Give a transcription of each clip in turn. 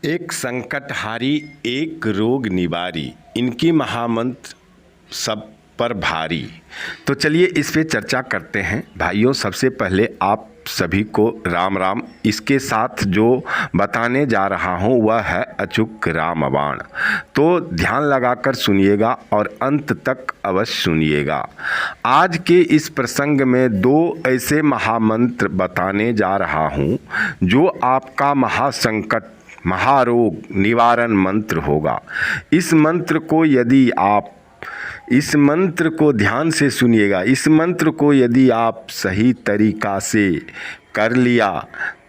एक संकटहारी एक रोग निवारी, इनकी महामंत्र सब पर भारी। तो चलिए इस पे चर्चा करते हैं भाइयों। सबसे पहले आप सभी को राम राम। इसके साथ जो बताने जा रहा हूँ वह है अचूक रामबाण। तो ध्यान लगाकर सुनिएगा और अंत तक अवश्य सुनिएगा। आज के इस प्रसंग में दो ऐसे महामंत्र बताने जा रहा हूँ जो आपका महासंकट महारोग निवारण मंत्र होगा। इस मंत्र को ध्यान से सुनिएगा। इस मंत्र को यदि आप सही तरीका से कर लिया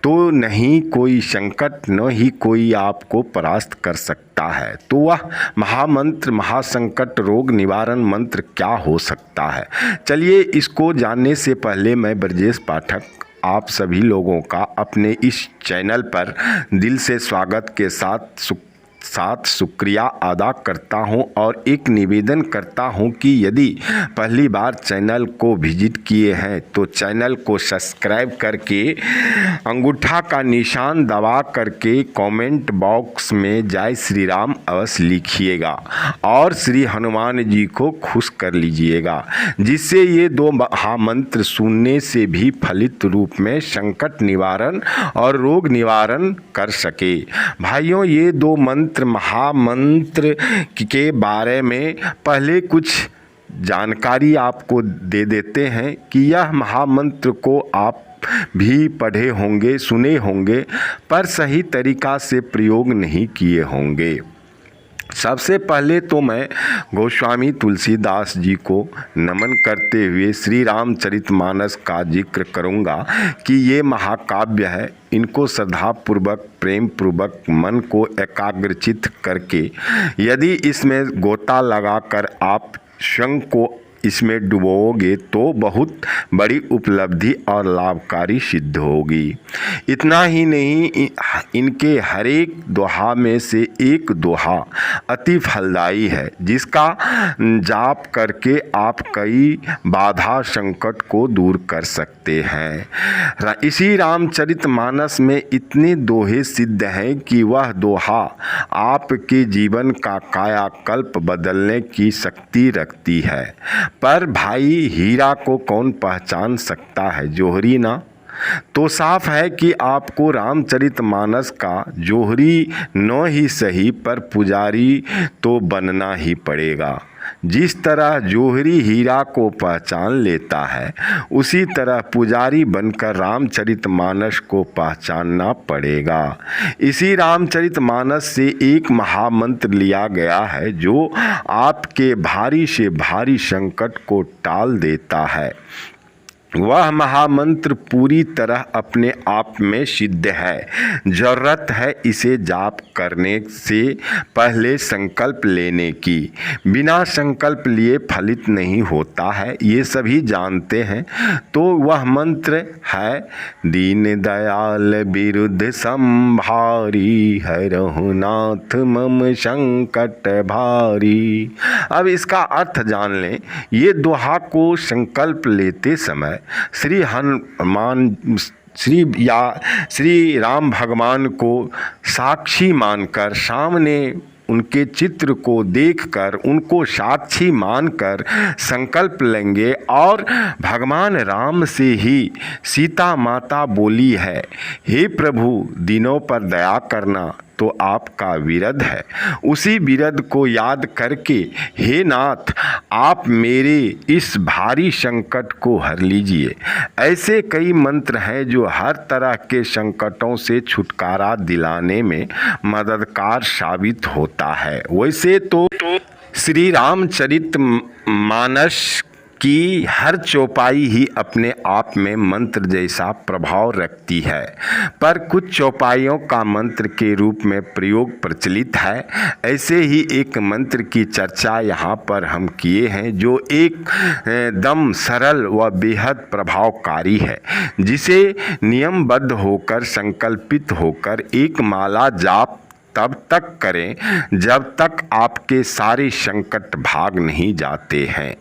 तो नहीं कोई संकट न ही कोई आपको परास्त कर सकता है। तो वह महामंत्र महासंकट रोग निवारण मंत्र क्या हो सकता है, चलिए इसको जानने से पहले मैं ब्रजेश पाठक आप सभी लोगों का अपने इस चैनल पर दिल से स्वागत के साथ शुक्रिया अदा करता हूं और एक निवेदन करता हूं कि यदि पहली बार चैनल को विजिट किए हैं तो चैनल को सब्सक्राइब करके अंगूठा का निशान दबा करके कमेंट बॉक्स में जय श्री राम अवश्य लिखिएगा और श्री हनुमान जी को खुश कर लीजिएगा, जिससे ये दो महामंत्र सुनने से भी फलित रूप में संकट निवारण और रोग निवारण कर सके। भाइयों, ये दो महामंत्र के बारे में पहले कुछ जानकारी आपको दे देते हैं कि यह महामंत्र को आप भी पढ़े होंगे सुने होंगे पर सही तरीका से प्रयोग नहीं किए होंगे। सबसे पहले तो मैं गोस्वामी तुलसीदास जी को नमन करते हुए श्री रामचरितमानस का जिक्र करूंगा कि ये महाकाव्य है। इनको श्रद्धापूर्वक प्रेम पूर्वक मन को एकाग्रचित करके यदि इसमें गोता लगाकर आप स्वयं को इसमें डुबोगे तो बहुत बड़ी उपलब्धि और लाभकारी सिद्ध होगी। इतना ही नहीं, इनके हर एक दोहा में से एक दोहा अति फलदायी है, जिसका जाप करके आप कई बाधा संकट को दूर कर सकते हैं। इसी रामचरितमानस में इतने दोहे सिद्ध हैं कि वह दोहा आपके जीवन का कायाकल्प बदलने की शक्ति रखती है। पर भाई, हीरा को कौन पहचान सकता है, जोहरी ना? तो साफ है कि आपको रामचरितमानस का जोहरी न ही सही पर पुजारी तो बनना ही पड़ेगा। जिस तरह जोहरी हीरा को पहचान लेता है, उसी तरह पुजारी बनकर रामचरितमानस को पहचानना पड़ेगा। इसी रामचरितमानस से एक महामंत्र लिया गया है जो आपके भारी से भारी संकट को टाल देता है। वह महामंत्र पूरी तरह अपने आप में सिद्ध है। जरूरत है इसे जाप करने से पहले संकल्प लेने की। बिना संकल्प लिए फलित नहीं होता है, ये सभी जानते हैं। तो वह मंत्र है दीन दयाल बिरुद्ध संभारी, है रघुनाथ मम संकट भारी। अब इसका अर्थ जान लें। ये दोहा को संकल्प लेते समय श्री राम भगवान को साक्षी मानकर, सामने उनके चित्र को देखकर उनको साक्षी मानकर संकल्प लेंगे और भगवान राम से ही सीता माता बोली है, हे प्रभु दिनों पर दया करना, तो आपका विरध है। उसी विरध को याद करके हे नाथ आप मेरे इस भारी संकट को हर लीजिए। ऐसे कई मंत्र हैं जो हर तरह के संकटों से छुटकारा दिलाने में मददगार साबित होता है। वैसे तो श्री रामचरितमानस की हर चौपाई ही अपने आप में मंत्र जैसा प्रभाव रखती है, पर कुछ चौपाइयों का मंत्र के रूप में प्रयोग प्रचलित है। ऐसे ही एक मंत्र की चर्चा यहाँ पर हम किए हैं जो एकदम सरल व बेहद प्रभावकारी है, जिसे नियमबद्ध होकर संकल्पित होकर एक माला जाप तब तक करें जब तक आपके सारे संकट भाग नहीं जाते हैं।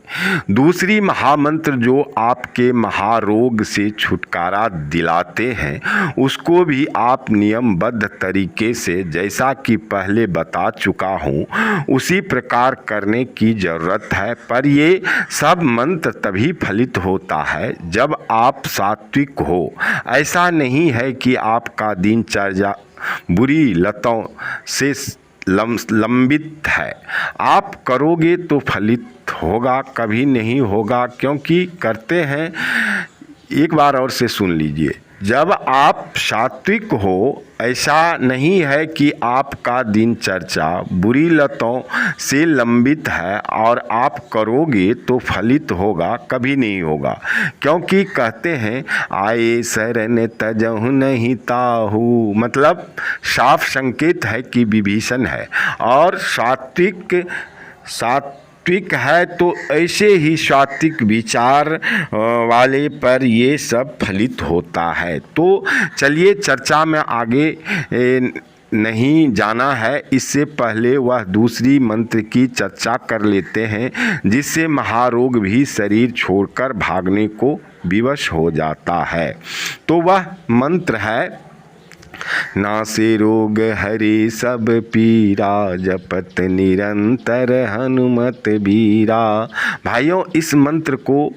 दूसरी महामंत्र जो आपके महारोग से छुटकारा दिलाते हैं उसको भी आप नियमबद्ध तरीके से, जैसा कि पहले बता चुका हूँ, उसी प्रकार करने की ज़रूरत है। पर ये सब मंत्र तभी फलित होता है जब आप सात्विक हो। ऐसा नहीं है कि आपका दिनचर्या बुरी लतों से लंबित है, आप करोगे तो फलित होगा, कभी नहीं होगा, क्योंकि करते हैं। एक बार और से सुन लीजिए, जब आप सात्विक हो, ऐसा नहीं है कि आपका दिनचर्या बुरी लतों से लंबित है और आप करोगे तो फलित होगा, कभी नहीं होगा, क्योंकि कहते हैं आए शरण तजहु नहीं ताहू, मतलब साफ संकेत है कि विभीषण है। और सात्विक है तो ऐसे ही सात्विक विचार वाले पर ये सब फलित होता है। तो चलिए चर्चा में आगे नहीं जाना है, इससे पहले वह दूसरी मंत्र की चर्चा कर लेते हैं जिससे महारोग भी शरीर छोड़कर भागने को विवश हो जाता है। तो वह मंत्र है नासे रोग हरे सब पीरा, जपत निरंतर हनुमत बीरा। भाइयों, इस मंत्र को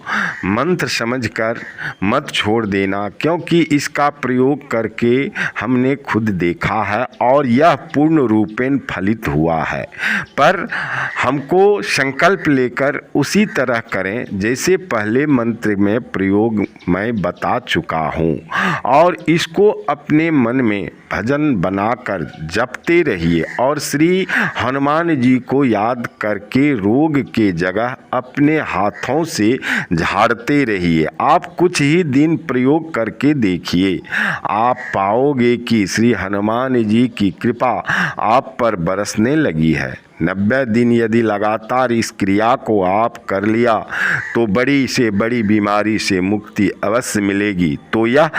मंत्र समझकर मत छोड़ देना, क्योंकि इसका प्रयोग करके हमने खुद देखा है और यह पूर्ण रूपेण फलित हुआ है। पर हमको संकल्प लेकर उसी तरह करें जैसे पहले मंत्र में प्रयोग मैं बता चुका हूँ, और इसको अपने मन में भजन बनाकर जपते रहिए और श्री हनुमान जी को याद करके रोग के जगह अपने हाथों से झाड़ते रहिए। आप कुछ ही दिन प्रयोग करके देखिए, आप पाओगे कि श्री हनुमान जी की कृपा आप पर बरसने लगी है। 90 दिन यदि लगातार इस क्रिया को आप कर लिया तो बड़ी से बड़ी बीमारी से मुक्ति अवश्य मिलेगी। तो यह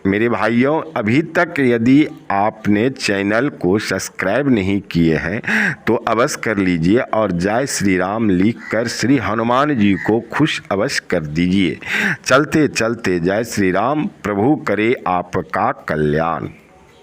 मेरे भाइयों, अभी तक यदि आपने चैनल को सब्सक्राइब नहीं किए हैं तो अवश्य कर लीजिए और जय श्री राम लिखकर श्री हनुमान जी को खुश अवश्य कर दीजिए। चलते चलते जय श्री राम। प्रभु करे आपका कल्याण।